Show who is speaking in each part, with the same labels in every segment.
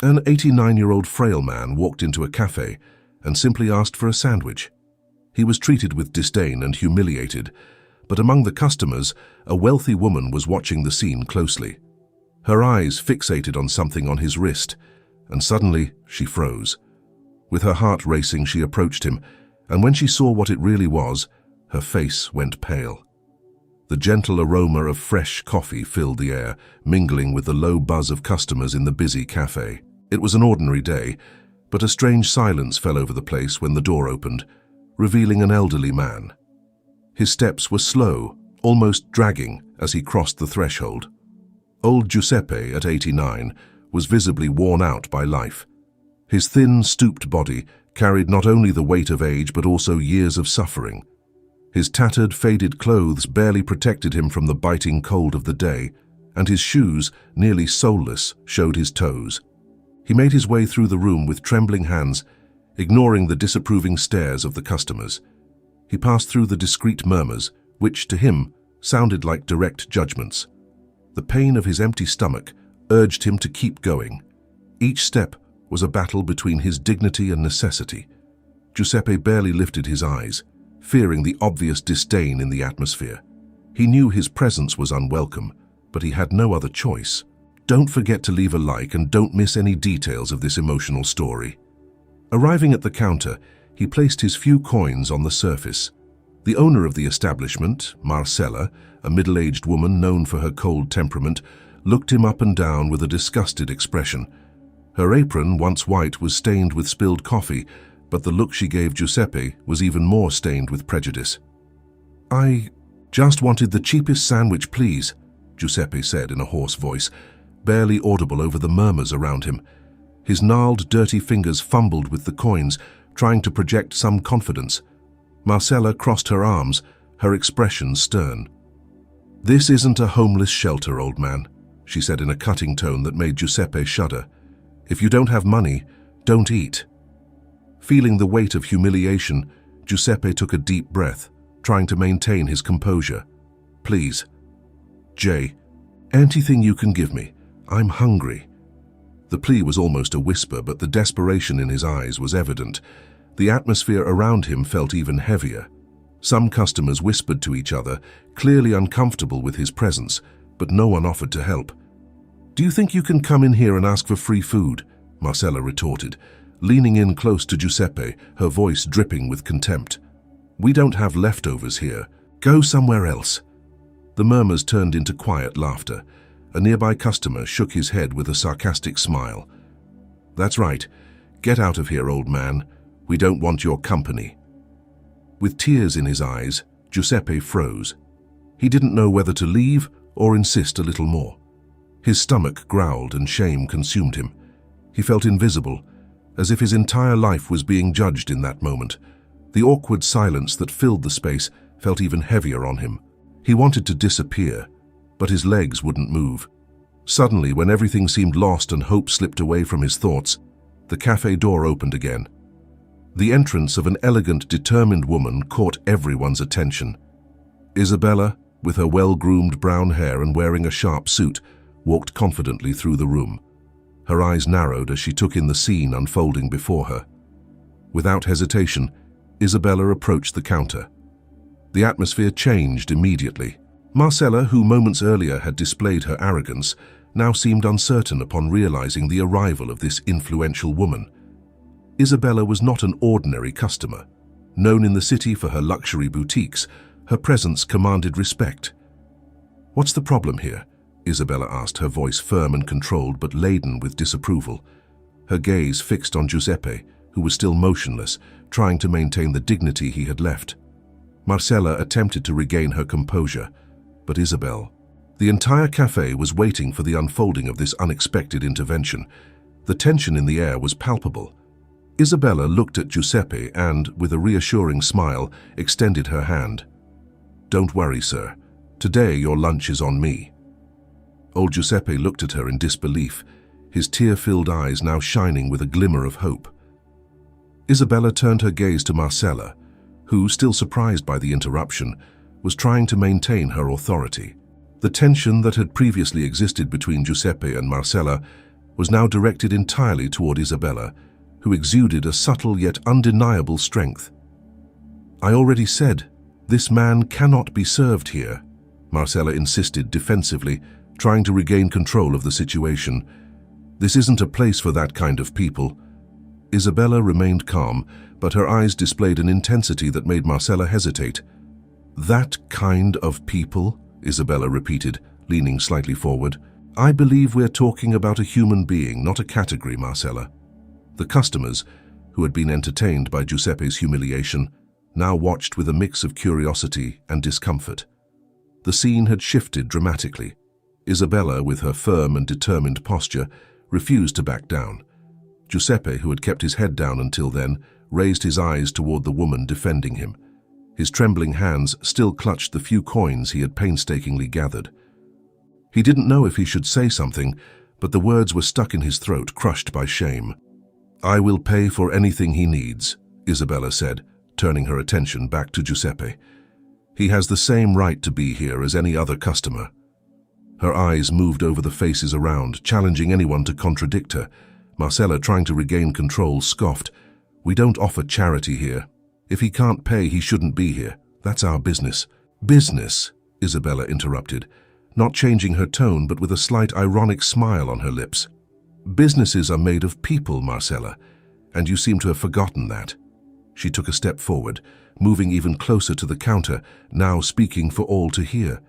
Speaker 1: An 89-year-old frail man walked into a café and simply asked for a sandwich. He was treated with disdain and humiliated, but among the customers, a wealthy woman was watching the scene closely. Her eyes fixated on something on his wrist, and suddenly she froze. With her heart racing, she approached him, and when she saw what it really was, her face went pale. The gentle aroma of fresh coffee filled the air, mingling with the low buzz of customers in the busy cafe. It was an ordinary day, but a strange silence fell over the place when the door opened, revealing an elderly man. His steps were slow, almost dragging, as he crossed the threshold. Old Giuseppe, at 89, was visibly worn out by life. His thin, stooped body carried not only the weight of age but also years of suffering. His tattered, faded clothes barely protected him from the biting cold of the day, and his shoes, nearly soleless, showed his toes. He made his way through the room with trembling hands, ignoring the disapproving stares of the customers. He passed through the discreet murmurs, which, to him, sounded like direct judgments. The pain of his empty stomach urged him to keep going. Each step was a battle between his dignity and necessity. Giuseppe barely lifted his eyes, fearing the obvious disdain in the atmosphere. He knew his presence was unwelcome, but he had no other choice. Don't forget to leave a like and don't miss any details of this emotional story. Arriving at the counter, he placed his few coins on the surface. The owner of the establishment, Marcella, a middle-aged woman known for her cold temperament, looked him up and down with a disgusted expression. Her apron, once white, was stained with spilled coffee, but the look she gave Giuseppe was even more stained with prejudice. "I just wanted the cheapest sandwich, please," Giuseppe said in a hoarse voice, barely audible over the murmurs around him. His gnarled, dirty fingers fumbled with the coins, trying to project some confidence. Marcella crossed her arms, her expression stern. "This isn't a homeless shelter, old man," she said in a cutting tone that made Giuseppe shudder. "If you don't have money, don't eat." Feeling the weight of humiliation, Giuseppe took a deep breath, trying to maintain his composure. "Please, Jay, anything you can give me. I'm hungry." The plea was almost a whisper, but the desperation in his eyes was evident. The atmosphere around him felt even heavier. Some customers whispered to each other, clearly uncomfortable with his presence, but no one offered to help. "Do you think you can come in here and ask for free food?" Marcella retorted, leaning in close to Giuseppe, her voice dripping with contempt. "We don't have leftovers here. Go somewhere else." The murmurs turned into quiet laughter. A nearby customer shook his head with a sarcastic smile. "That's right. Get out of here, old man. We don't want your company." With tears in his eyes, Giuseppe froze. He didn't know whether to leave or insist a little more. His stomach growled and shame consumed him. He felt invisible, as if his entire life was being judged in that moment. The awkward silence that filled the space felt even heavier on him. He wanted to disappear, but his legs wouldn't move. Suddenly, when everything seemed lost and hope slipped away from his thoughts, the cafe door opened again. The entrance of an elegant, determined woman caught everyone's attention. Isabella, with her well-groomed brown hair and wearing a sharp suit, walked confidently through the room. Her eyes narrowed as she took in the scene unfolding before her. Without hesitation, Isabella approached the counter. The atmosphere changed immediately. Marcella, who moments earlier had displayed her arrogance, now seemed uncertain upon realizing the arrival of this influential woman. Isabella was not an ordinary customer. Known in the city for her luxury boutiques, her presence commanded respect. "What's the problem here?" Isabella asked, her voice firm and controlled but laden with disapproval. Her gaze fixed on Giuseppe, who was still motionless, trying to maintain the dignity he had left. Marcella attempted to regain her composure, but Isabel. The entire cafe was waiting for the unfolding of this unexpected intervention. The tension in the air was palpable. Isabella looked at Giuseppe and, with a reassuring smile, extended her hand. "Don't worry, sir. Today your lunch is on me." Old Giuseppe looked at her in disbelief, his tear-filled eyes now shining with a glimmer of hope. Isabella turned her gaze to Marcella, who, still surprised by the interruption, was trying to maintain her authority. The tension that had previously existed between Giuseppe and Marcella was now directed entirely toward Isabella, who exuded a subtle yet undeniable strength. "I already said, this man cannot be served here," Marcella insisted defensively, trying to regain control of the situation. "This isn't a place for that kind of people." Isabella remained calm, but her eyes displayed an intensity that made Marcella hesitate. "That kind of people?" Isabella repeated, leaning slightly forward. "I believe we're talking about a human being, not a category, Marcella." The customers, who had been entertained by Giuseppe's humiliation, now watched with a mix of curiosity and discomfort. The scene had shifted dramatically. Isabella, with her firm and determined posture, refused to back down. Giuseppe, who had kept his head down until then, raised his eyes toward the woman defending him. His trembling hands still clutched the few coins he had painstakingly gathered. He didn't know if he should say something, but the words were stuck in his throat, crushed by shame. "I will pay for anything he needs," Isabella said, turning her attention back to Giuseppe. "He has the same right to be here as any other customer." Her eyes moved over the faces around, challenging anyone to contradict her. Marcella, trying to regain control, scoffed. "We don't offer charity here. If he can't pay, he shouldn't be here. That's our business." "Business?" Isabella interrupted, not changing her tone but with a slight ironic smile on her lips. "Businesses are made of people, Marcella, and you seem to have forgotten that." She took a step forward, moving even closer to the counter, now speaking for all to hear.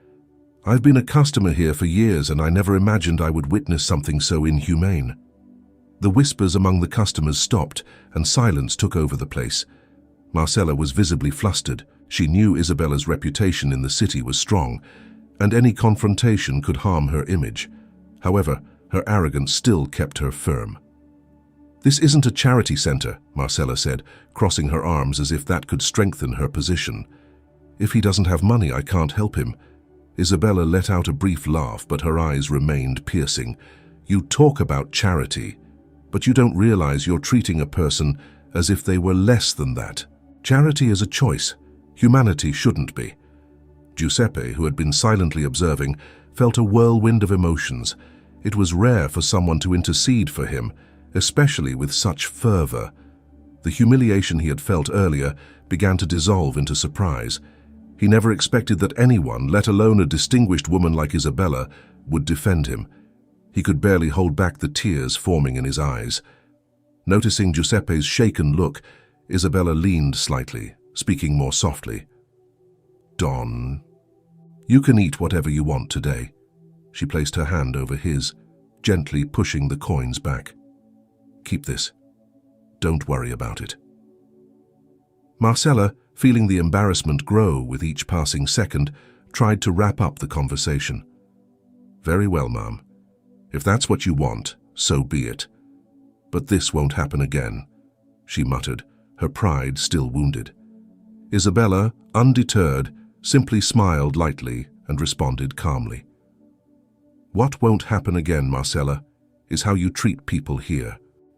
Speaker 1: "I've been a customer here for years, and I never imagined I would witness something so inhumane." The whispers among the customers stopped, and silence took over the place. Marcella was visibly flustered. She knew Isabella's reputation in the city was strong, and any confrontation could harm her image. However, her arrogance still kept her firm. "This isn't a charity center," Marcella said, crossing her arms as if that could strengthen her position. "If he doesn't have money, I can't help him." Isabella let out a brief laugh, but her eyes remained piercing. "You talk about charity, but you don't realize you're treating a person as if they were less than that. Charity is a choice. Humanity shouldn't be." Giuseppe, who had been silently observing, felt a whirlwind of emotions. It was rare for someone to intercede for him, especially with such fervor. The humiliation he had felt earlier began to dissolve into surprise. He never expected that anyone, let alone a distinguished woman like Isabella, would defend him. He could barely hold back the tears forming in his eyes. Noticing Giuseppe's shaken look, Isabella leaned slightly, speaking more softly. "Don, you can eat whatever you want today." She placed her hand over his, gently pushing the coins back. "Keep this. Don't worry about it." Marcella, feeling the embarrassment grow with each passing second, tried to wrap up the conversation. "Very well, ma'am. If that's what you want, so be it. But this won't happen again," she muttered, her pride still wounded. Isabella, undeterred, simply smiled lightly and responded calmly. "What won't happen again, Marcella, is how you treat people here,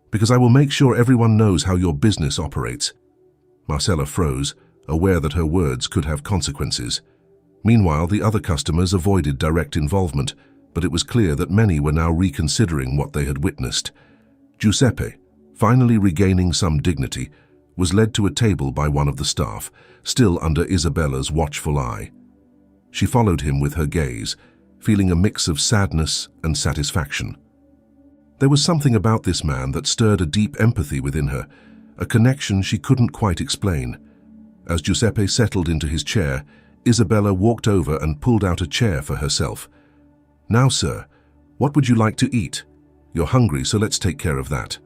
Speaker 1: because I will make sure everyone knows how your business operates." Marcella froze, aware that her words could have consequences. Meanwhile, the other customers avoided direct involvement, but it was clear that many were now reconsidering what they had witnessed. Giuseppe, finally regaining some dignity, was led to a table by one of the staff, still under Isabella's watchful eye. She followed him with her gaze, feeling a mix of sadness and satisfaction. There was something about this man that stirred a deep empathy within her, a connection she couldn't quite explain. As Giuseppe settled into his chair, Isabella walked over and pulled out a chair for herself. "Now, sir, what would you like to eat? You're hungry, so let's take care of that."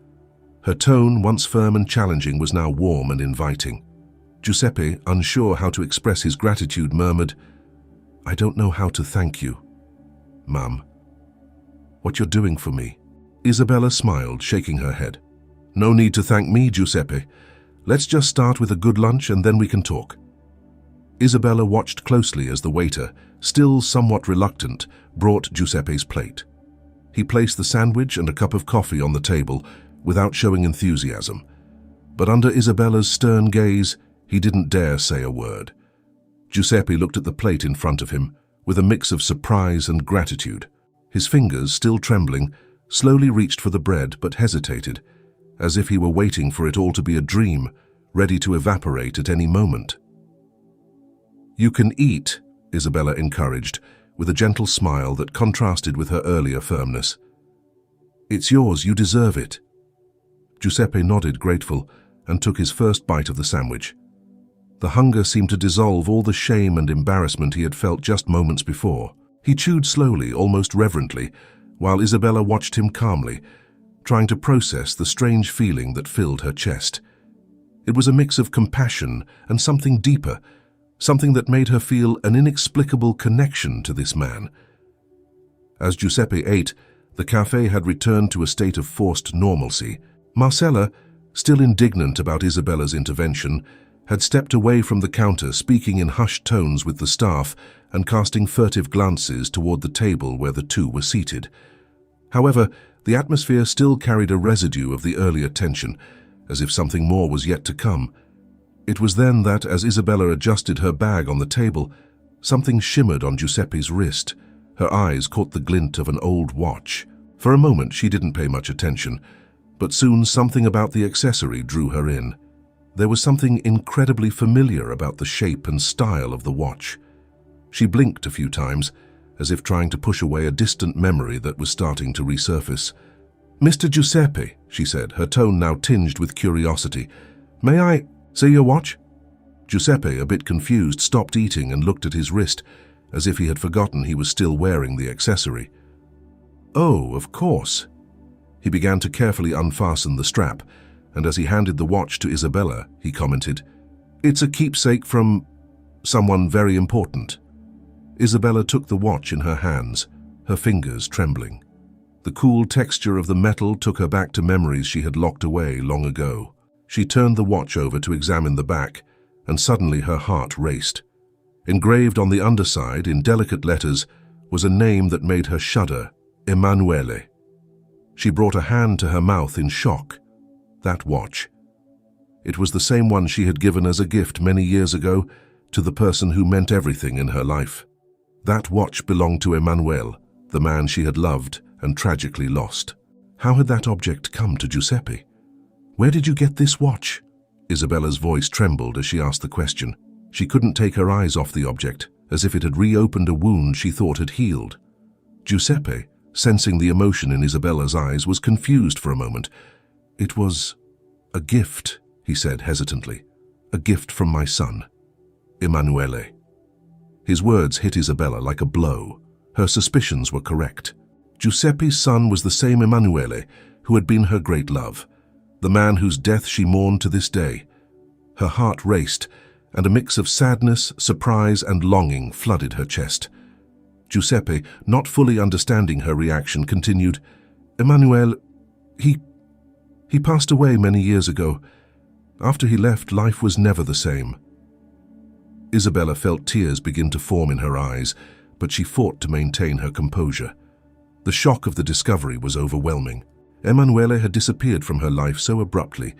Speaker 1: Her tone, once firm and challenging, was now warm and inviting. Giuseppe, unsure how to express his gratitude, murmured, "I don't know how to thank you, Mum. What you're doing for me." Isabella smiled, shaking her head. "No need to thank me, Giuseppe. Let's just start with a good lunch and then we can talk." Isabella watched closely as the waiter, still somewhat reluctant, brought Giuseppe's plate. He placed the sandwich and a cup of coffee on the table without showing enthusiasm. But under Isabella's stern gaze, he didn't dare say a word. Giuseppe looked at the plate in front of him with a mix of surprise and gratitude. His fingers, still trembling, slowly reached for the bread but hesitated, as if he were waiting for it all to be a dream, ready to evaporate at any moment. "You can eat," Isabella encouraged, with a gentle smile that contrasted with her earlier firmness. "It's yours, you deserve it." Giuseppe nodded, grateful, and took his first bite of the sandwich. The hunger seemed to dissolve all the shame and embarrassment he had felt just moments before. He chewed slowly, almost reverently, while Isabella watched him calmly, trying to process the strange feeling that filled her chest. It was a mix of compassion and something deeper, something that made her feel an inexplicable connection to this man. As Giuseppe ate, the café had returned to a state of forced normalcy. Marcella, still indignant about Isabella's intervention, had stepped away from the counter, speaking in hushed tones with the staff and casting furtive glances toward the table where the two were seated. However, the atmosphere still carried a residue of the earlier tension, as if something more was yet to come. It was then that, as Isabella adjusted her bag on the table, something shimmered on Giuseppe's wrist. Her eyes caught the glint of an old watch. For a moment she didn't pay much attention, but soon something about the accessory drew her in. There was something incredibly familiar about the shape and style of the watch. She blinked a few times, as if trying to push away a distant memory that was starting to resurface. "Mr. Giuseppe," she said, her tone now tinged with curiosity, "may I see your watch?" Giuseppe, a bit confused, stopped eating and looked at his wrist, as if he had forgotten he was still wearing the accessory. "Oh, of course." He began to carefully unfasten the strap, and as he handed the watch to Isabella, he commented, "It's a keepsake from someone very important." Isabella took the watch in her hands, her fingers trembling. The cool texture of the metal took her back to memories she had locked away long ago. She turned the watch over to examine the back, and suddenly her heart raced. Engraved on the underside, in delicate letters, was a name that made her shudder, Emanuele. She brought a hand to her mouth in shock. That watch. It was the same one she had given as a gift many years ago to the person who meant everything in her life. That watch belonged to Emanuele, the man she had loved and tragically lost. How had that object come to Giuseppe? "Where did you get this watch?" Isabella's voice trembled as she asked the question. She couldn't take her eyes off the object, as if it had reopened a wound she thought had healed. Giuseppe, sensing the emotion in Isabella's eyes, was confused for a moment. "It was a gift," he said hesitantly. "A gift from my son, Emanuele." His words hit Isabella like a blow. Her suspicions were correct. Giuseppe's son was the same Emanuele who had been her great love, the man whose death she mourned to this day. Her heart raced, and a mix of sadness, surprise, and longing flooded her chest. Giuseppe, not fully understanding her reaction, continued, "Emanuele, he passed away many years ago. After he left, life was never the same." Isabella felt tears begin to form in her eyes, but she fought to maintain her composure. The shock of the discovery was overwhelming. Emanuele had disappeared from her life so abruptly,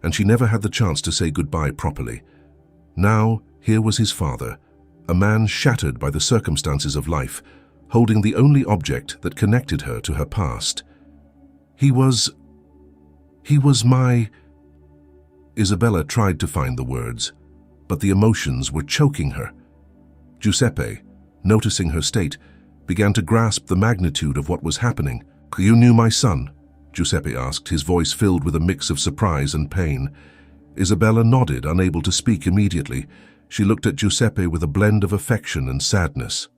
Speaker 1: and she never had the chance to say goodbye properly. Now, here was his father, a man shattered by the circumstances of life, holding the only object that connected her to her past. He was my... Isabella tried to find the words, but the emotions were choking her. Giuseppe, noticing her state, began to grasp the magnitude of what was happening. "You knew my son?" Giuseppe asked, his voice filled with a mix of surprise and pain. Isabella nodded, unable to speak immediately. She looked at Giuseppe with a blend of affection and sadness.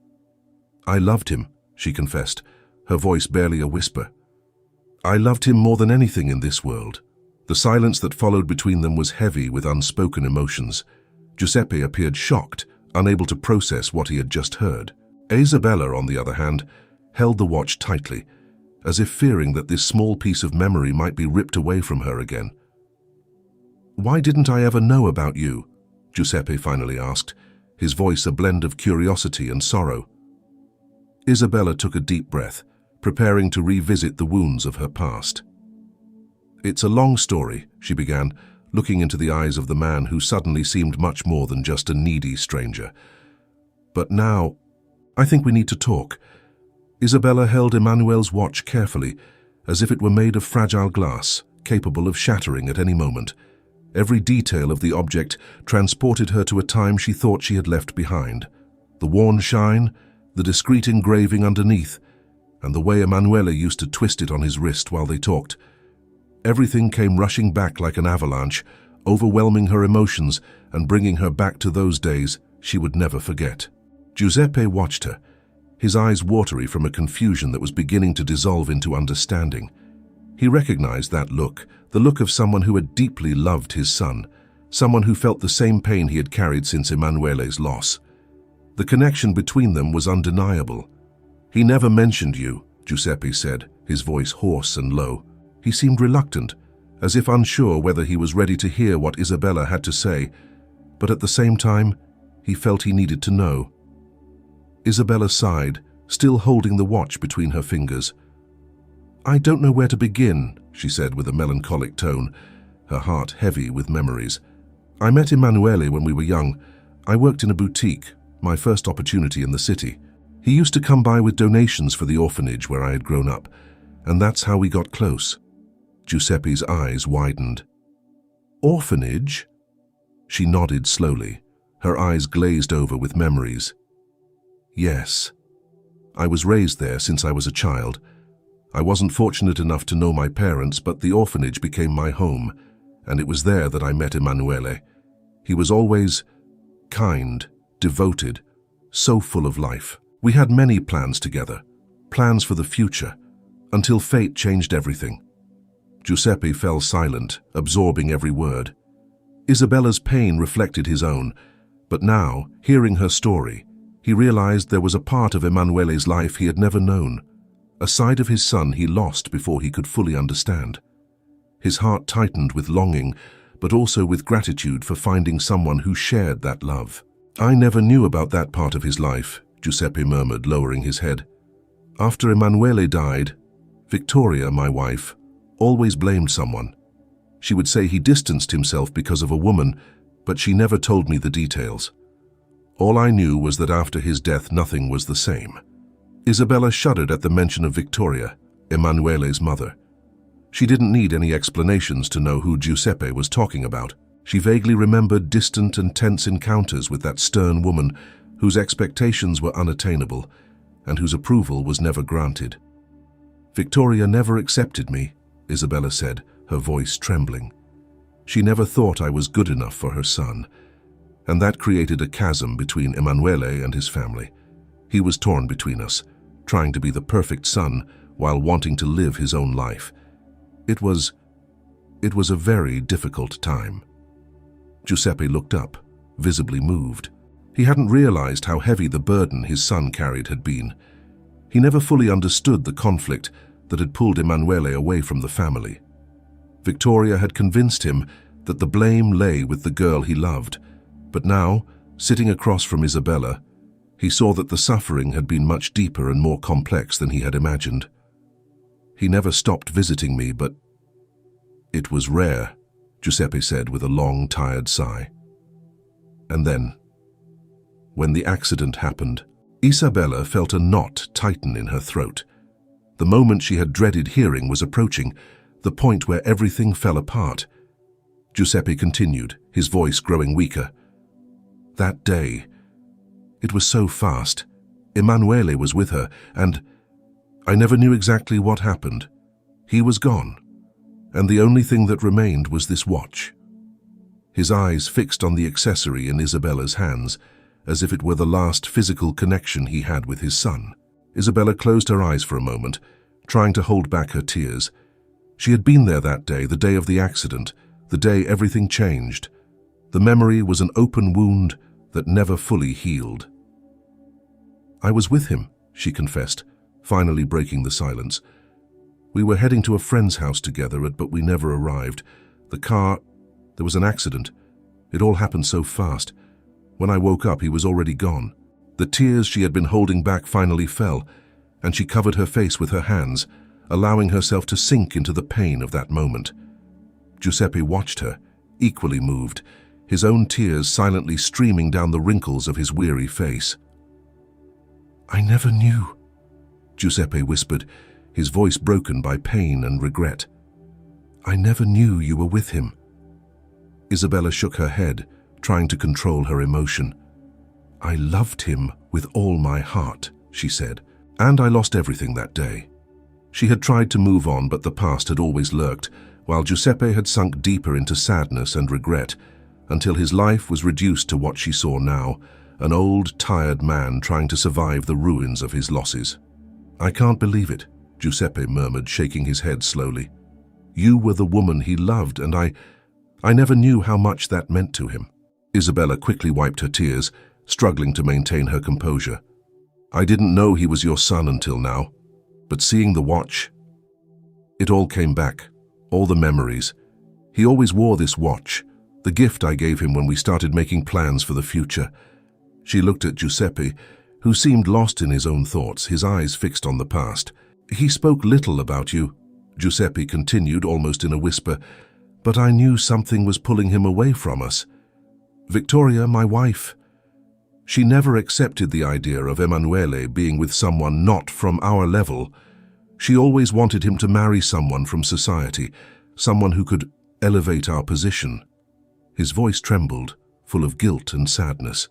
Speaker 1: "I loved him," she confessed, her voice barely a whisper. "I loved him more than anything in this world." The silence that followed between them was heavy with unspoken emotions. Giuseppe appeared shocked, unable to process what he had just heard. Isabella, on the other hand, held the watch tightly, as if fearing that this small piece of memory might be ripped away from her again. "Why didn't I ever know about you?" Giuseppe finally asked, his voice a blend of curiosity and sorrow. Isabella took a deep breath, preparing to revisit the wounds of her past. "It's a long story," she began, looking into the eyes of the man who suddenly seemed much more than just a needy stranger. "But now, I think we need to talk." Isabella held Emanuele's watch carefully, as if it were made of fragile glass, capable of shattering at any moment. Every detail of the object transported her to a time she thought she had left behind. The worn shine, the discreet engraving underneath, and the way Emanuele used to twist it on his wrist while they talked. Everything came rushing back like an avalanche, overwhelming her emotions and bringing her back to those days she would never forget. Giuseppe watched her, his eyes watery from a confusion that was beginning to dissolve into understanding. He recognized that look, the look of someone who had deeply loved his son, someone who felt the same pain he had carried since Emanuele's loss. The connection between them was undeniable. "He never mentioned you," Giuseppe said, his voice hoarse and low. He seemed reluctant, as if unsure whether he was ready to hear what Isabella had to say, but at the same time, he felt he needed to know. Isabella sighed, still holding the watch between her fingers. "I don't know where to begin," she said with a melancholic tone, her heart heavy with memories. "I met Emanuele when we were young. I worked in a boutique, my first opportunity in the city. He used to come by with donations for the orphanage where I had grown up, and that's how we got close." Giuseppe's eyes widened. "Orphanage?" She nodded slowly, her eyes glazed over with memories. "Yes. I was raised there since I was a child. I wasn't fortunate enough to know my parents, but the orphanage became my home, and it was there that I met Emanuele. He was always kind, devoted, so full of life. We had many plans together, plans for the future, until fate changed everything." Giuseppe fell silent, absorbing every word. Isabella's pain reflected his own, but now, hearing her story, he realized there was a part of Emanuele's life he had never known, a side of his son he lost before he could fully understand. His heart tightened with longing, but also with gratitude for finding someone who shared that love. "I never knew about that part of his life," Giuseppe murmured, lowering his head. "After Emanuele died, Victoria, my wife, always blamed someone. She would say he distanced himself because of a woman, but she never told me the details. All I knew was that after his death nothing was the same." Isabella shuddered at the mention of Victoria, Emanuele's mother. She didn't need any explanations to know who Giuseppe was talking about. She vaguely remembered distant and tense encounters with that stern woman whose expectations were unattainable and whose approval was never granted. "Victoria never accepted me," Isabella said, her voice trembling. "She never thought I was good enough for her son, and that created a chasm between Emanuele and his family. He was torn between us, trying to be the perfect son while wanting to live his own life. It was a very difficult time." Giuseppe looked up, visibly moved. He hadn't realized how heavy the burden his son carried had been. He never fully understood the conflict that had pulled Emanuele away from the family. Victoria had convinced him that the blame lay with the girl he loved, but now, sitting across from Isabella, he saw that the suffering had been much deeper and more complex than he had imagined. "He never stopped visiting me, but it was rare," Giuseppe said with a long, tired sigh. And then, when the accident happened, Isabella felt a knot tighten in her throat. The moment she had dreaded hearing was approaching, the point where everything fell apart. Giuseppe continued, his voice growing weaker. "That day, it was so fast. Emanuele was with her, and I never knew exactly what happened. He was gone, and the only thing that remained was this watch." His eyes fixed on the accessory in Isabella's hands, as if it were the last physical connection he had with his son. Isabella closed her eyes for a moment, trying to hold back her tears. She had been there that day, the day of the accident, the day everything changed. The memory was an open wound that never fully healed. "I was with him," she confessed, finally breaking the silence. "We were heading to a friend's house together, but we never arrived. There was an accident. It all happened so fast. When I woke up, he was already gone." The tears she had been holding back finally fell, and she covered her face with her hands, allowing herself to sink into the pain of that moment. Giuseppe watched her, equally moved, his own tears silently streaming down the wrinkles of his weary face. "I never knew," Giuseppe whispered, his voice broken by pain and regret. "I never knew you were with him." Isabella shook her head, trying to control her emotion. "I loved him with all my heart," she said, "and I lost everything that day." She had tried to move on, but the past had always lurked, while Giuseppe had sunk deeper into sadness and regret, until his life was reduced to what she saw now, an old, tired man trying to survive the ruins of his losses. "I can't believe it," Giuseppe murmured, shaking his head slowly. "You were the woman he loved, and I never knew how much that meant to him." Isabella quickly wiped her tears, struggling to maintain her composure. "I didn't know he was your son until now, but seeing the watch, it all came back, all the memories. He always wore this watch, the gift I gave him when we started making plans for the future." She looked at Giuseppe, who seemed lost in his own thoughts, his eyes fixed on the past. "He spoke little about you," Giuseppe continued almost in a whisper, "but I knew something was pulling him away from us. Victoria, my wife, she never accepted the idea of Emanuele being with someone not from our level. She always wanted him to marry someone from society, someone who could elevate our position." His voice trembled, full of guilt and sadness.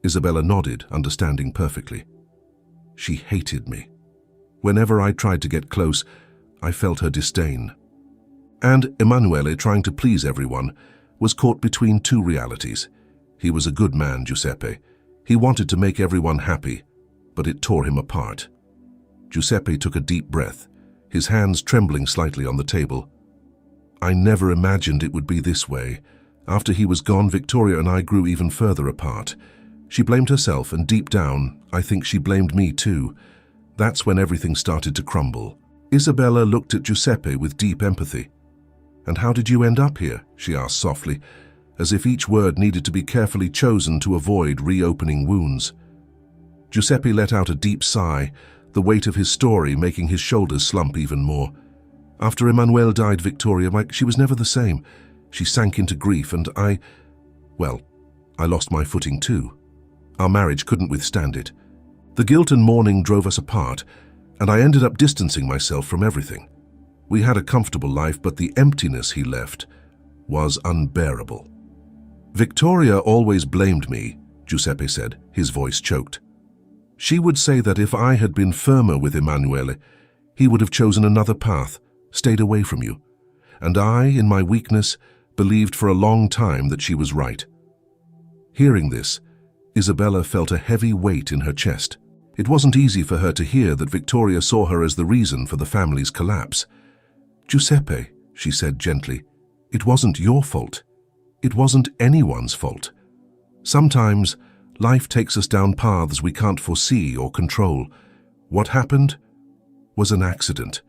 Speaker 1: Isabella nodded, understanding perfectly. "She hated me. Whenever I tried to get close, I felt her disdain. And Emanuele, trying to please everyone, was caught between two realities. He was a good man, Giuseppe. He wanted to make everyone happy, but it tore him apart." Giuseppe took a deep breath, his hands trembling slightly on the table. "I never imagined it would be this way. After he was gone, Victoria and I grew even further apart. She blamed herself, and deep down, I think she blamed me too. That's when everything started to crumble." Isabella looked at Giuseppe with deep empathy. "And how did you end up here?" she asked softly, as if each word needed to be carefully chosen to avoid reopening wounds. Giuseppe let out a deep sigh, the weight of his story making his shoulders slump even more. "After Emanuele died, Victoria, she was never the same. She sank into grief, and I lost my footing too. Our marriage couldn't withstand it. The guilt and mourning drove us apart, and I ended up distancing myself from everything. We had a comfortable life, but the emptiness he left was unbearable." "Victoria always blamed me," Giuseppe said, his voice choked. "She would say that if I had been firmer with Emanuele, he would have chosen another path, stayed away from you. And I, in my weakness, believed for a long time that she was right." Hearing this, Isabella felt a heavy weight in her chest. It wasn't easy for her to hear that Victoria saw her as the reason for the family's collapse. "Giuseppe," she said gently, "it wasn't your fault. It wasn't anyone's fault. Sometimes life takes us down paths we can't foresee or control. What happened was an accident.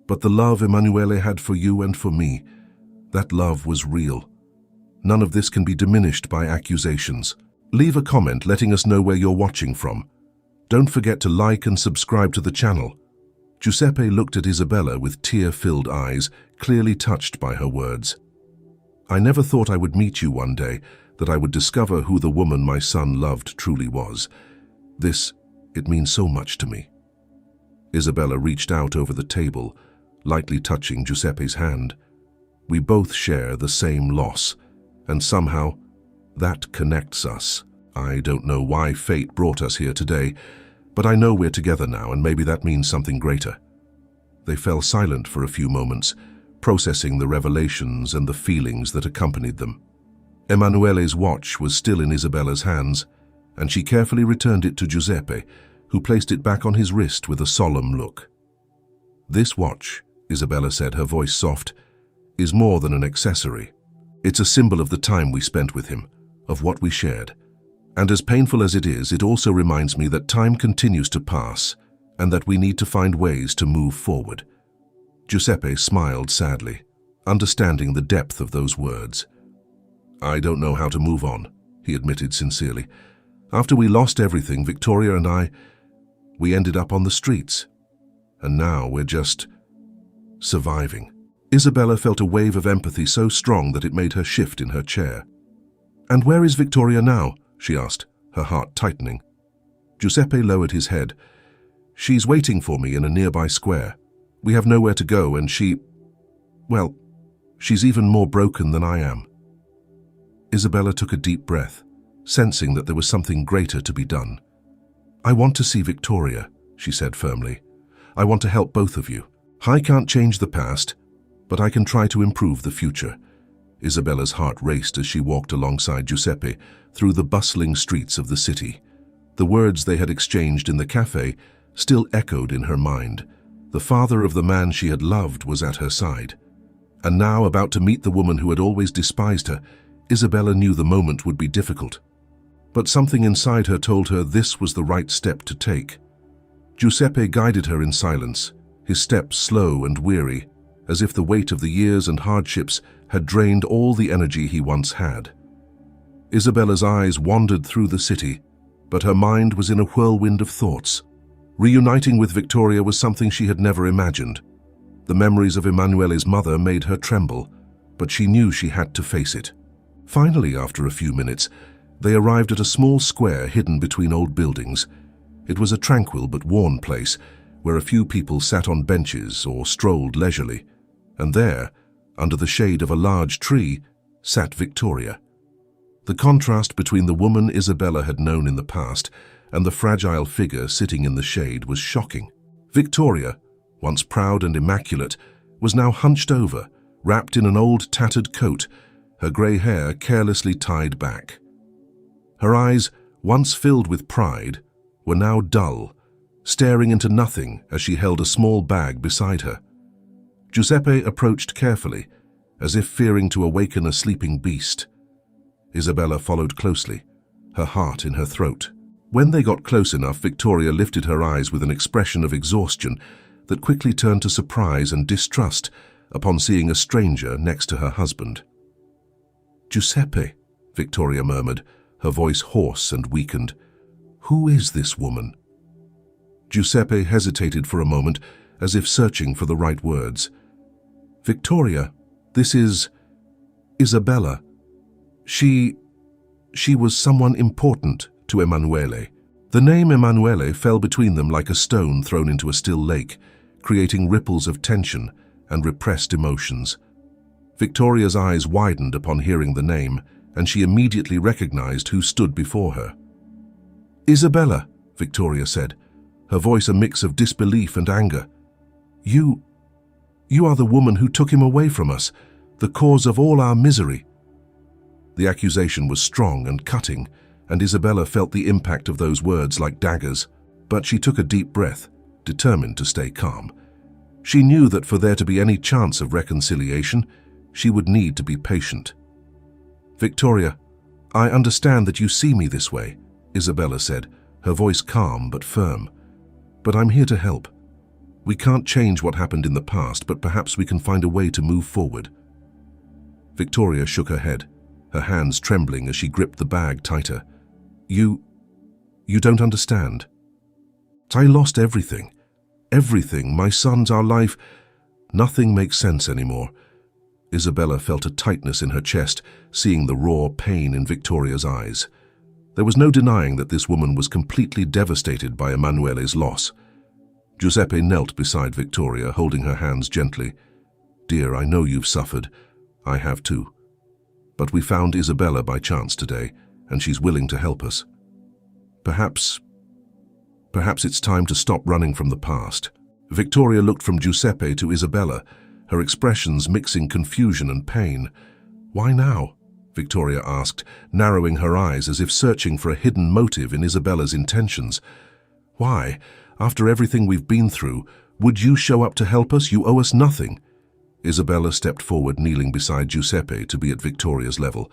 Speaker 1: But the love Emanuele had for you and for me, that love was real. None of this can be diminished by accusations. Leave a comment letting us know where you're watching from. Don't forget to like and subscribe to the channel." Giuseppe looked at Isabella with tear-filled eyes, clearly touched by her words. "I never thought I would meet you one day, that I would discover who the woman my son loved truly was. It means so much to me." Isabella reached out over the table, lightly touching Giuseppe's hand. "We both share the same loss, and somehow that connects us. I don't know why fate brought us here today, but I know we're together now, and maybe that means something greater." They fell silent for a few moments, processing the revelations and the feelings that accompanied them. Emanuele's watch was still in Isabella's hands, and she carefully returned it to Giuseppe, who placed it back on his wrist with a solemn look. "This watch," Isabella said, her voice soft, "is more than an accessory. It's a symbol of the time we spent with him, of what we shared. And as painful as it is, it also reminds me that time continues to pass and that we need to find ways to move forward." Giuseppe smiled sadly, understanding the depth of those words. "I don't know how to move on," he admitted sincerely. "After we lost everything, Victoria and we ended up on the streets. And now we're just surviving." Isabella felt a wave of empathy so strong that it made her shift in her chair. "And where is Victoria now?" she asked, her heart tightening. Giuseppe lowered his head. She's waiting for me in a nearby square. We have nowhere to go and well, she's even more broken than I am." Isabella took a deep breath, sensing that there was something greater to be done. "I want to see Victoria," she said firmly. "I want to help both of you. I can't change the past, but I can try to improve the future." Isabella's heart raced as she walked alongside Giuseppe through the bustling streets of the city. The words they had exchanged in the café still echoed in her mind. The father of the man she had loved was at her side. And now, about to meet the woman who had always despised her, Isabella knew the moment would be difficult. But something inside her told her this was the right step to take. Giuseppe guided her in silence, his steps slow and weary, as if the weight of the years and hardships had drained all the energy he once had. Isabella's eyes wandered through the city, but her mind was in a whirlwind of thoughts. Reuniting with Victoria was something she had never imagined. The memories of Emanuele's mother made her tremble, but she knew she had to face it. Finally, after a few minutes, they arrived at a small square hidden between old buildings. It was a tranquil but worn place, where a few people sat on benches or strolled leisurely. And there, under the shade of a large tree, sat Victoria. The contrast between the woman Isabella had known in the past and the fragile figure sitting in the shade was shocking. Victoria, once proud and immaculate, was now hunched over, wrapped in an old tattered coat, her grey hair carelessly tied back. Her eyes, once filled with pride, were now dull, staring into nothing as she held a small bag beside her. Giuseppe approached carefully, as if fearing to awaken a sleeping beast. Isabella followed closely, her heart in her throat. When they got close enough, Victoria lifted her eyes with an expression of exhaustion that quickly turned to surprise and distrust upon seeing a stranger next to her husband. "Giuseppe," Victoria murmured, her voice hoarse and weakened. "Who is this woman?" Giuseppe hesitated for a moment, as if searching for the right words. "Victoria, this is Isabella. She was someone important to Emanuele." The name Emanuele fell between them like a stone thrown into a still lake, creating ripples of tension and repressed emotions. Victoria's eyes widened upon hearing the name, and she immediately recognized who stood before her. "Isabella," Victoria said, her voice a mix of disbelief and anger. You are the woman who took him away from us, the cause of all our misery." The accusation was strong and cutting, and Isabella felt the impact of those words like daggers. But she took a deep breath, determined to stay calm. She knew that for there to be any chance of reconciliation, she would need to be patient. "Victoria, I understand that you see me this way," Isabella said, her voice calm but firm. "But I'm here to help. We can't change what happened in the past, but perhaps we can find a way to move forward." Victoria shook her head, her hands trembling as she gripped the bag tighter. You don't understand. I lost everything. Everything, my sons, our life. Nothing makes sense anymore." Isabella felt a tightness in her chest, seeing the raw pain in Victoria's eyes. There was no denying that this woman was completely devastated by Emanuele's loss. Giuseppe knelt beside Victoria, holding her hands gently. "Dear, I know you've suffered. I have too. But we found Isabella by chance today, and she's willing to help us. Perhaps it's time to stop running from the past." Victoria looked from Giuseppe to Isabella, her expressions mixing confusion and pain. "Why now?" Victoria asked, narrowing her eyes as if searching for a hidden motive in Isabella's intentions. "Why? After everything we've been through, would you show up to help us? You owe us nothing." Isabella stepped forward, kneeling beside Giuseppe to be at Victoria's level.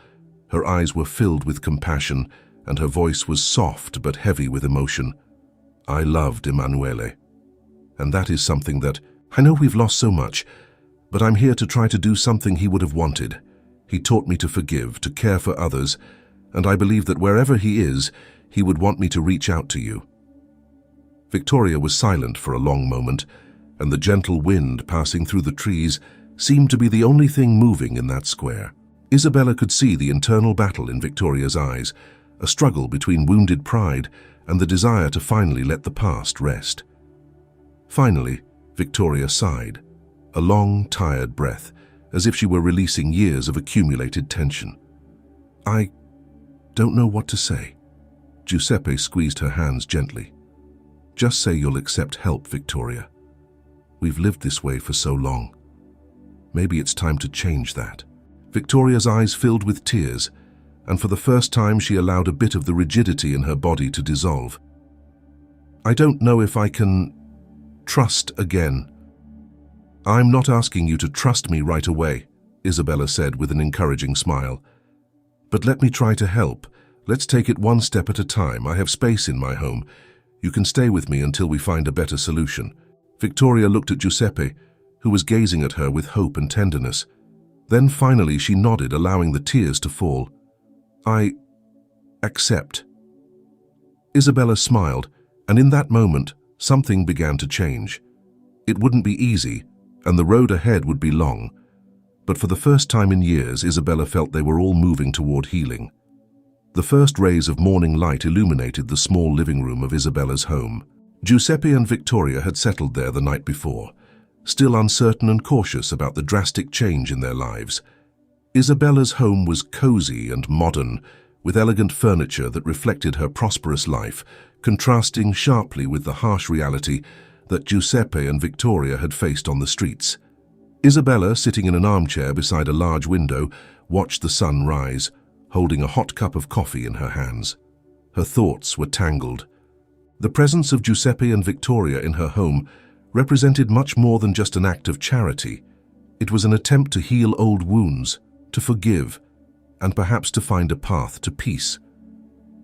Speaker 1: Her eyes were filled with compassion, and her voice was soft but heavy with emotion. "I loved Emanuele. And that is something that, I know we've lost so much, but I'm here to try to do something he would have wanted. He taught me to forgive, to care for others, and I believe that wherever he is, he would want me to reach out to you." Victoria was silent for a long moment, and the gentle wind passing through the trees seemed to be the only thing moving in that square. Isabella could see the internal battle in Victoria's eyes, a struggle between wounded pride and the desire to finally let the past rest. Finally, Victoria sighed, a long, tired breath, as if she were releasing years of accumulated tension. "I don't know what to say." Giuseppe squeezed her hands gently. "Just say you'll accept help, Victoria. We've lived this way for so long. Maybe it's time to change that." Victoria's eyes filled with tears, and for the first time she allowed a bit of the rigidity in her body to dissolve. "I don't know if I can trust again." "I'm not asking you to trust me right away," Isabella said with an encouraging smile. "But let me try to help. Let's take it one step at a time. I have space in my home. You can stay with me until we find a better solution." Victoria looked at Giuseppe, who was gazing at her with hope and tenderness. Then finally she nodded, allowing the tears to fall. "I accept." Isabella smiled, and in that moment, something began to change. It wouldn't be easy, and the road ahead would be long. But for the first time in years, Isabella felt they were all moving toward healing. The first rays of morning light illuminated the small living room of Isabella's home. Giuseppe and Victoria had settled there the night before, still uncertain and cautious about the drastic change in their lives. Isabella's home was cozy and modern, with elegant furniture that reflected her prosperous life, contrasting sharply with the harsh reality that Giuseppe and Victoria had faced on the streets. Isabella, sitting in an armchair beside a large window, watched the sun rise, holding a hot cup of coffee in her hands. Her thoughts were tangled. The presence of Giuseppe and Victoria in her home represented much more than just an act of charity. It was an attempt to heal old wounds, to forgive, and perhaps to find a path to peace.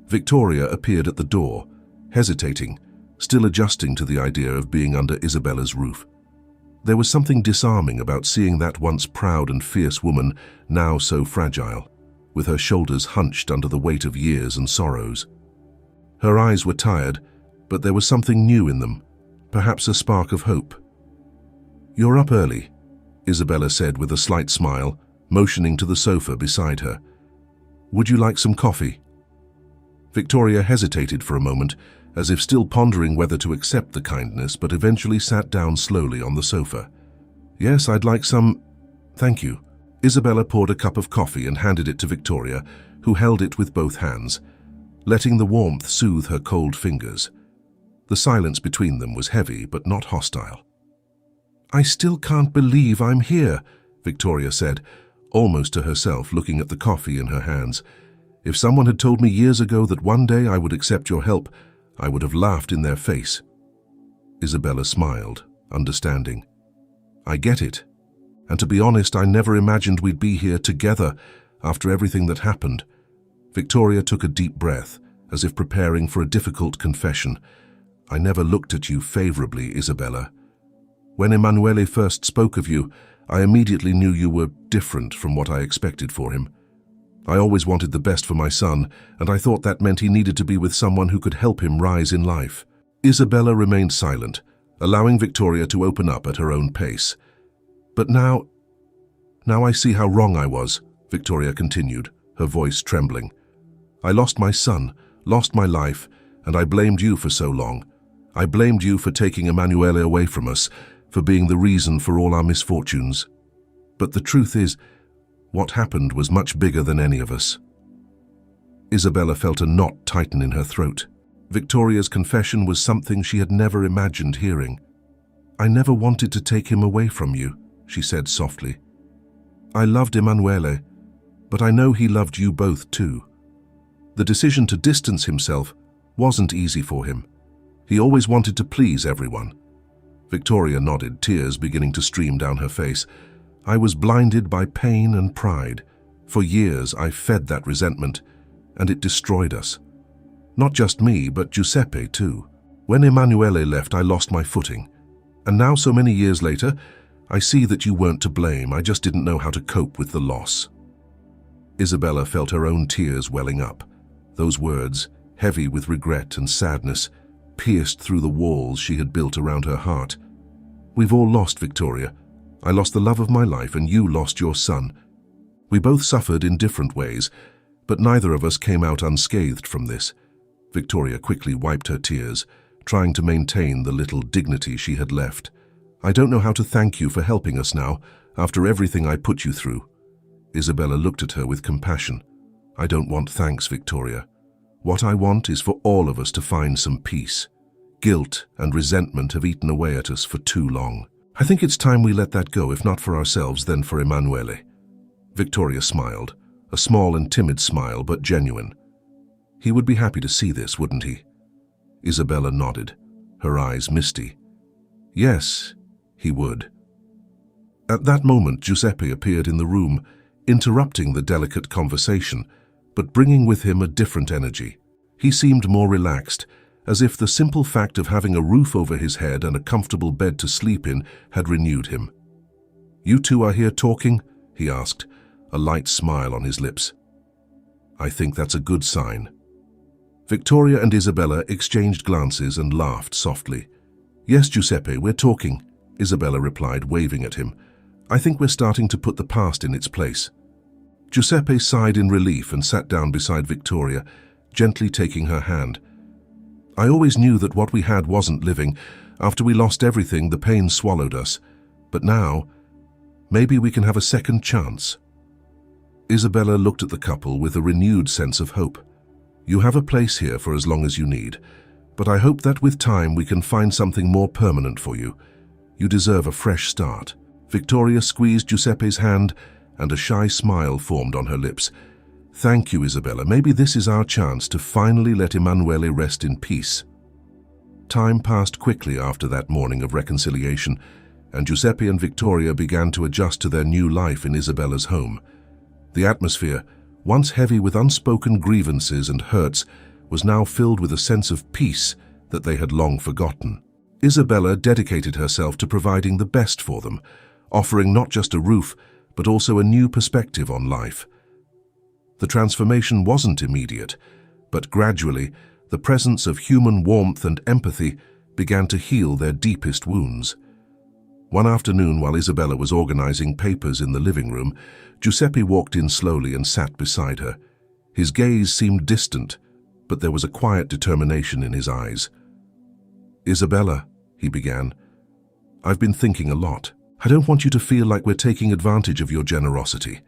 Speaker 1: Victoria appeared at the door, hesitating, still adjusting to the idea of being under Isabella's roof. There was something disarming about seeing that once proud and fierce woman now so fragile, with her shoulders hunched under the weight of years and sorrows. Her eyes were tired, but there was something new in them, perhaps a spark of hope. "You're up early," Isabella said with a slight smile, motioning to the sofa beside her. "Would you like some coffee?" Victoria hesitated for a moment, as if still pondering whether to accept the kindness, but eventually sat down slowly on the sofa. "Yes, I'd like some, thank you." Isabella poured a cup of coffee and handed it to Victoria, who held it with both hands, letting the warmth soothe her cold fingers. The silence between them was heavy but not hostile. "I still can't believe I'm here," Victoria said, almost to herself, looking at the coffee in her hands. "If someone had told me years ago that one day I would accept your help, I would have laughed in their face." Isabella smiled, understanding. "I get it. And to be honest, I never imagined we'd be here together after everything that happened." Victoria took a deep breath, as if preparing for a difficult confession. "I never looked at you favorably, Isabella. When Emanuele first spoke of you, I immediately knew you were different from what I expected for him. I always wanted the best for my son, and I thought that meant he needed to be with someone who could help him rise in life." Isabella remained silent, allowing Victoria to open up at her own pace. "But now I see how wrong I was," Victoria continued, her voice trembling. "I lost my son, lost my life, and I blamed you for so long. I blamed you for taking Emanuele away from us, for being the reason for all our misfortunes. But the truth is, what happened was much bigger than any of us." Isabella felt a knot tighten in her throat. Victoria's confession was something she had never imagined hearing. "I never wanted to take him away from you," she said softly. "I loved Emanuele, but I know he loved you both too. The decision to distance himself wasn't easy for him. He always wanted to please everyone." Victoria nodded, tears beginning to stream down her face. "I was blinded by pain and pride. For years I fed that resentment, and it destroyed us. Not just me, but Giuseppe too. When Emanuele left, I lost my footing. And now, so many years later, I see that you weren't to blame. I just didn't know how to cope with the loss." Isabella felt her own tears welling up. Those words, heavy with regret and sadness, pierced through the walls she had built around her heart. "We've all lost, Victoria. I lost the love of my life, and you lost your son. We both suffered in different ways, but neither of us came out unscathed from this." Victoria quickly wiped her tears, trying to maintain the little dignity she had left. "I don't know how to thank you for helping us now, after everything I put you through." Isabella looked at her with compassion. "I don't want thanks, Victoria. What I want is for all of us to find some peace. Guilt and resentment have eaten away at us for too long. I think it's time we let that go, if not for ourselves, then for Emanuele." Victoria smiled, a small and timid smile, but genuine. "He would be happy to see this, wouldn't he?" Isabella nodded, her eyes misty. "Yes, he would." At that moment, Giuseppe appeared in the room, interrupting the delicate conversation, but bringing with him a different energy. He seemed more relaxed, as if the simple fact of having a roof over his head and a comfortable bed to sleep in had renewed him. "You two are here talking?" he asked, a light smile on his lips. "I think that's a good sign." Victoria and Isabella exchanged glances and laughed softly. "Yes, Giuseppe, we're talking," Isabella replied, waving at him. "I think we're starting to put the past in its place." Giuseppe sighed in relief and sat down beside Victoria, gently taking her hand. "I always knew that what we had wasn't living. After we lost everything, the pain swallowed us. But now, maybe we can have a second chance." Isabella looked at the couple with a renewed sense of hope. "You have a place here for as long as you need, but I hope that with time we can find something more permanent for you. You deserve a fresh start." Victoria squeezed Giuseppe's hand, and a shy smile formed on her lips. "Thank you, Isabella. Maybe this is our chance to finally let Emanuele rest in peace." Time passed quickly after that morning of reconciliation, and Giuseppe and Victoria began to adjust to their new life in Isabella's home. The atmosphere, once heavy with unspoken grievances and hurts, was now filled with a sense of peace that they had long forgotten. Isabella dedicated herself to providing the best for them, offering not just a roof, but also a new perspective on life. The transformation wasn't immediate, but gradually, the presence of human warmth and empathy began to heal their deepest wounds. One afternoon, while Isabella was organizing papers in the living room, Giuseppe walked in slowly and sat beside her. His gaze seemed distant, but there was a quiet determination in his eyes. "Isabella," he began, "I've been thinking a lot. I don't want you to feel like we're taking advantage of your generosity.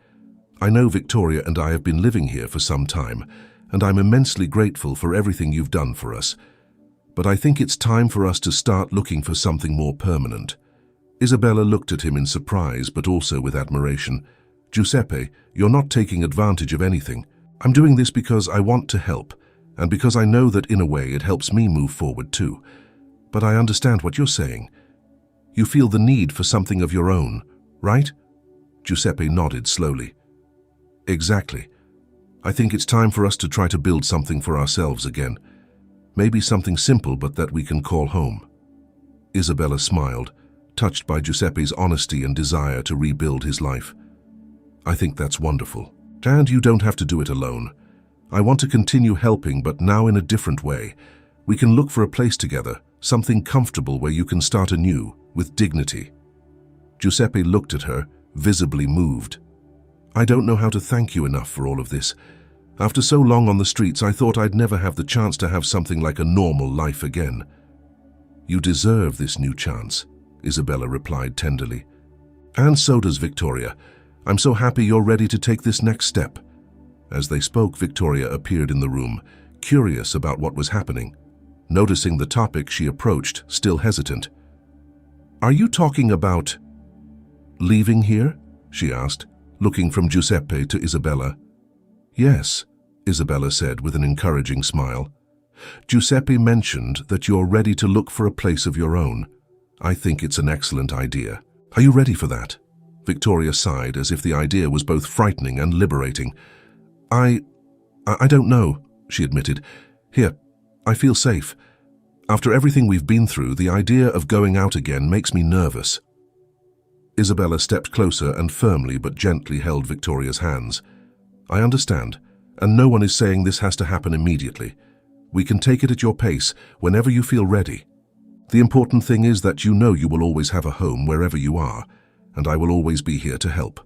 Speaker 1: I know Victoria and I have been living here for some time, and I'm immensely grateful for everything you've done for us. But I think it's time for us to start looking for something more permanent." Isabella looked at him in surprise, but also with admiration. "Giuseppe, you're not taking advantage of anything. I'm doing this because I want to help, and because I know that in a way it helps me move forward too. But I understand what you're saying. You feel the need for something of your own, right?" Giuseppe nodded slowly. "Exactly. I think it's time for us to try to build something for ourselves again. Maybe something simple, but that we can call home." Isabella smiled, touched by Giuseppe's honesty and desire to rebuild his life. "I think that's wonderful. And you don't have to do it alone. I want to continue helping, but now in a different way. We can look for a place together, something comfortable where you can start anew, with dignity." Giuseppe looked at her, visibly moved. "I don't know how to thank you enough for all of this. After so long on the streets, I thought I'd never have the chance to have something like a normal life again." "You deserve this new chance," Isabella replied tenderly. "And so does Victoria. I'm so happy you're ready to take this next step." As they spoke, Victoria appeared in the room, curious about what was happening. Noticing the topic, she approached, still hesitant. "Are you talking about leaving here?" she asked, looking from Giuseppe to Isabella. "Yes," Isabella said with an encouraging smile. "Giuseppe mentioned that you're ready to look for a place of your own. I think it's an excellent idea. Are you ready for that?" Victoria sighed, as if the idea was both frightening and liberating. I don't know," she admitted. "Here, I feel safe. After everything we've been through, the idea of going out again makes me nervous." Isabella stepped closer and firmly but gently held Victoria's hands. "I understand, and no one is saying this has to happen immediately. We can take it at your pace, whenever you feel ready. The important thing is that you know you will always have a home wherever you are, and I will always be here to help."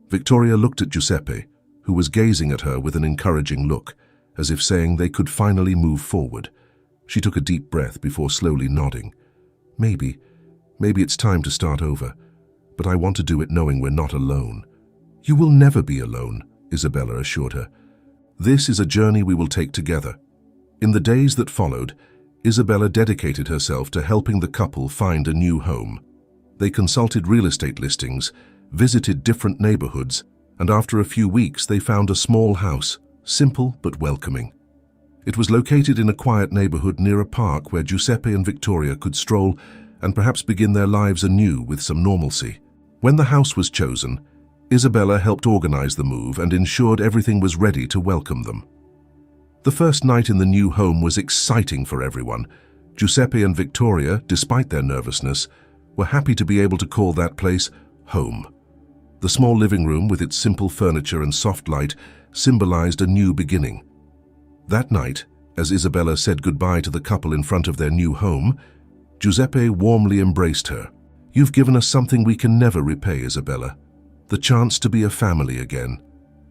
Speaker 1: Victoria looked at Giuseppe, who was gazing at her with an encouraging look, as if saying they could finally move forward. She took a deep breath before slowly nodding. Maybe it's time to start over, but I want to do it knowing we're not alone. You will never be alone, Isabella assured her. This is a journey we will take together. In the days that followed, Isabella dedicated herself to helping the couple find a new home. They consulted real estate listings, visited different neighborhoods, and after a few weeks they found a small house, simple but welcoming. It was located in a quiet neighborhood near a park where Giuseppe and Victoria could stroll and perhaps begin their lives anew with some normalcy. When the house was chosen, Isabella helped organize the move and ensured everything was ready to welcome them. The first night in the new home was exciting for everyone. Giuseppe and Victoria, despite their nervousness, were happy to be able to call that place home. The small living room with its simple furniture and soft light symbolized a new beginning. That night, as Isabella said goodbye to the couple in front of their new home, Giuseppe warmly embraced her. You've given us something we can never repay, Isabella. The chance to be a family again.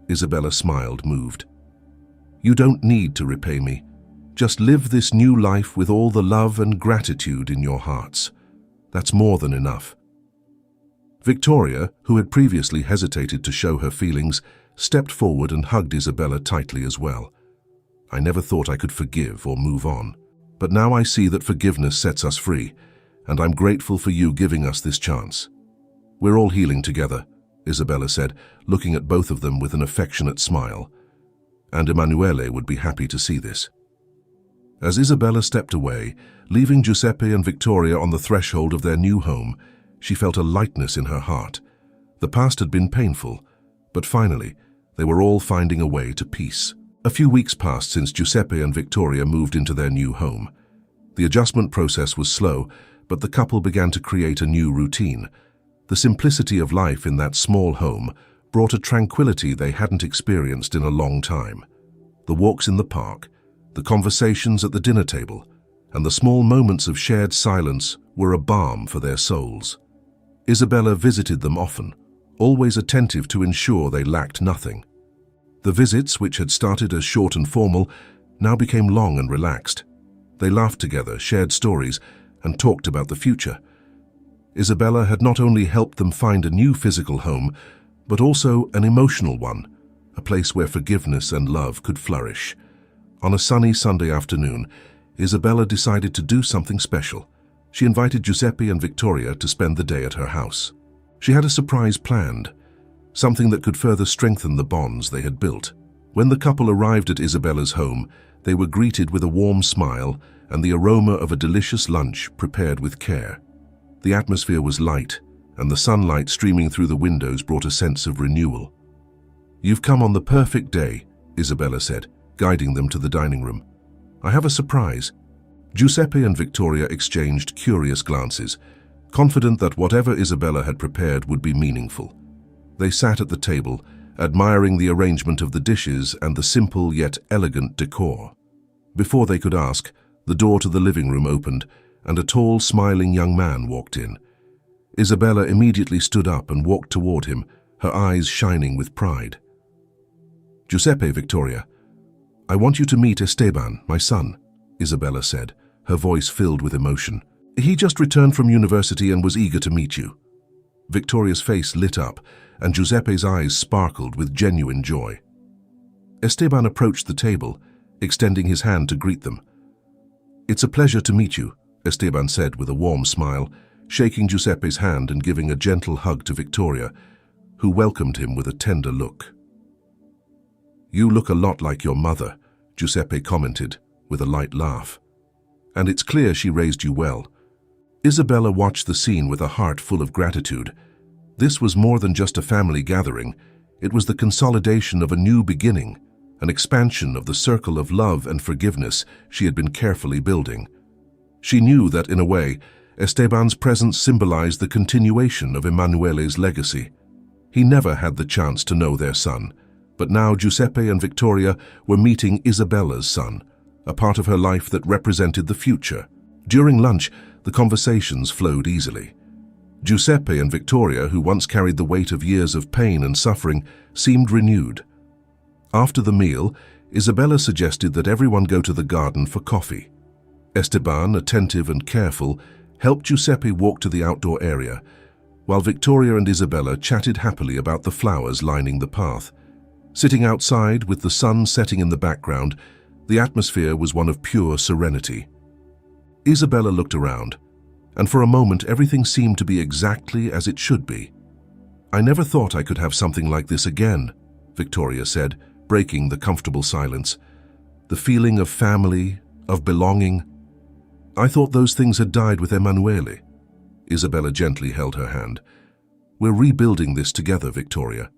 Speaker 1: Isabella smiled, moved. You don't need to repay me. Just live this new life with all the love and gratitude in your hearts. That's more than enough. Victoria, who had previously hesitated to show her feelings, stepped forward and hugged Isabella tightly as well. I never thought I could forgive or move on, but now I see that forgiveness sets us free, and I'm grateful for you giving us this chance. We're all healing together, Isabella said, looking at both of them with an affectionate smile. And Emanuele would be happy to see this. As Isabella stepped away, leaving Giuseppe and Victoria on the threshold of their new home, she felt a lightness in her heart. The past had been painful, but finally, they were all finding a way to peace. A few weeks passed since Giuseppe and Victoria moved into their new home. The adjustment process was slow, but the couple began to create a new routine. The simplicity of life in that small home brought a tranquility they hadn't experienced in a long time. The walks in the park, the conversations at the dinner table, and the small moments of shared silence were a balm for their souls. Isabella visited them often, always attentive to ensure they lacked nothing. The visits, which had started as short and formal, now became long and relaxed. They laughed together, shared stories, and talked about the future. Isabella had not only helped them find a new physical home, but also an emotional one, a place where forgiveness and love could flourish. On a sunny Sunday afternoon, Isabella decided to do something special. She invited Giuseppe and Victoria to spend the day at her house. She had a surprise planned, something that could further strengthen the bonds they had built. When the couple arrived at Isabella's home, they were greeted with a warm smile and the aroma of a delicious lunch prepared with care. The atmosphere was light, and the sunlight streaming through the windows brought a sense of renewal. You've come on the perfect day, Isabella said, guiding them to the dining room. I have a surprise. Giuseppe and Victoria exchanged curious glances, confident that whatever Isabella had prepared would be meaningful. They sat at the table, admiring the arrangement of the dishes and the simple yet elegant decor. Before they could ask, the door to the living room opened, and a tall, smiling young man walked in. Isabella immediately stood up and walked toward him, her eyes shining with pride. Giuseppe, Victoria, I want you to meet Esteban, my son, Isabella said, her voice filled with emotion. He just returned from university and was eager to meet you. Victoria's face lit up, and Giuseppe's eyes sparkled with genuine joy. Esteban approached the table, extending his hand to greet them. It's a pleasure to meet you, Esteban said with a warm smile, shaking Giuseppe's hand and giving a gentle hug to Victoria, who welcomed him with a tender look. You look a lot like your mother, Giuseppe commented, with a light laugh. And it's clear she raised you well. Isabella watched the scene with a heart full of gratitude. This was more than just a family gathering. It was the consolidation of a new beginning, an expansion of the circle of love and forgiveness she had been carefully building. She knew that, in a way, Esteban's presence symbolized the continuation of Emanuele's legacy. He never had the chance to know their son, but now Giuseppe and Victoria were meeting Isabella's son, a part of her life that represented the future. During lunch, the conversations flowed easily. Giuseppe and Victoria, who once carried the weight of years of pain and suffering, seemed renewed. After the meal, Isabella suggested that everyone go to the garden for coffee. Esteban, attentive and careful, helped Giuseppe walk to the outdoor area, while Victoria and Isabella chatted happily about the flowers lining the path. Sitting outside, with the sun setting in the background, the atmosphere was one of pure serenity. Isabella looked around, and for a moment everything seemed to be exactly as it should be. "I never thought I could have something like this again," Victoria said, breaking the comfortable silence. "The feeling of family, of belonging. I thought those things had died with Emanuele." Isabella gently held her hand. "We're rebuilding this together, Victoria.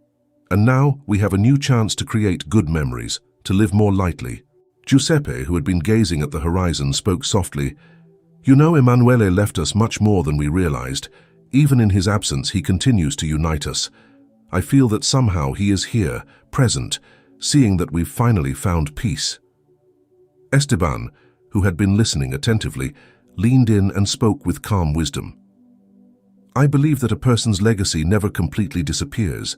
Speaker 1: And now we have a new chance to create good memories, to live more lightly." Giuseppe, who had been gazing at the horizon, spoke softly. "You know, Emanuele left us much more than we realized. Even in his absence, he continues to unite us. I feel that somehow he is here, present, seeing that we've finally found peace." Esteban, who had been listening attentively, leaned in and spoke with calm wisdom. "I believe that a person's legacy never completely disappears.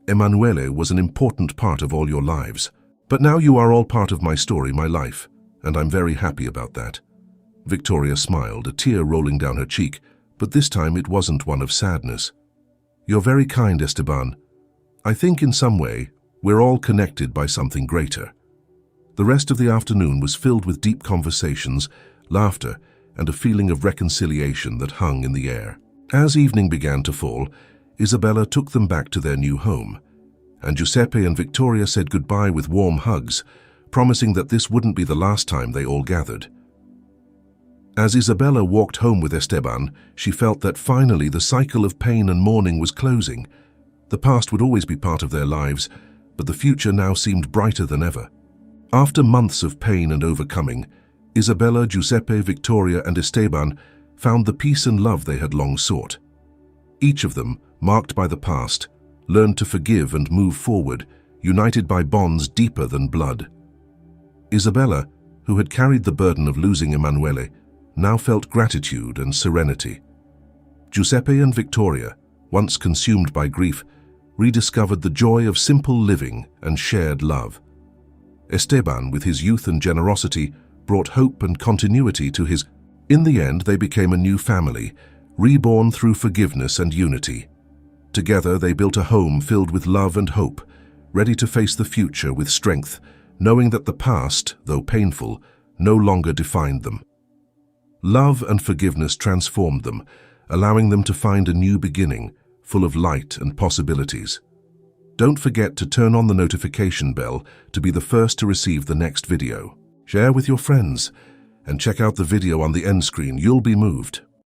Speaker 1: Emanuele was an important part of all your lives. But now you are all part of my story, my life, and I'm very happy about that." Victoria smiled, a tear rolling down her cheek, but this time it wasn't one of sadness. "You're very kind, Esteban. I think in some way we're all connected by something greater." The rest of the afternoon was filled with deep conversations, laughter, and a feeling of reconciliation that hung in the air. As evening began to fall, Isabella took them back to their new home, and Giuseppe and Victoria said goodbye with warm hugs, promising that this wouldn't be the last time they all gathered. As Isabella walked home with Esteban, she felt that finally the cycle of pain and mourning was closing. The past would always be part of their lives, but the future now seemed brighter than ever. After months of pain and overcoming, Isabella, Giuseppe, Victoria, and Esteban found the peace and love they had long sought. Each of them, marked by the past, learned to forgive and move forward, united by bonds deeper than blood. Isabella, who had carried the burden of losing Emanuele, now felt gratitude and serenity. Giuseppe and Victoria, once consumed by grief, rediscovered the joy of simple living and shared love. Esteban, with his youth and generosity, brought hope and continuity to his. In the end, they became a new family, reborn through forgiveness and unity. Together, they built a home filled with love and hope, ready to face the future with strength, knowing that the past, though painful, no longer defined them. Love and forgiveness transformed them, allowing them to find a new beginning, full of light and possibilities. Don't forget to turn on the notification bell to be the first to receive the next video. Share with your friends, and check out the video on the end screen. You'll be moved.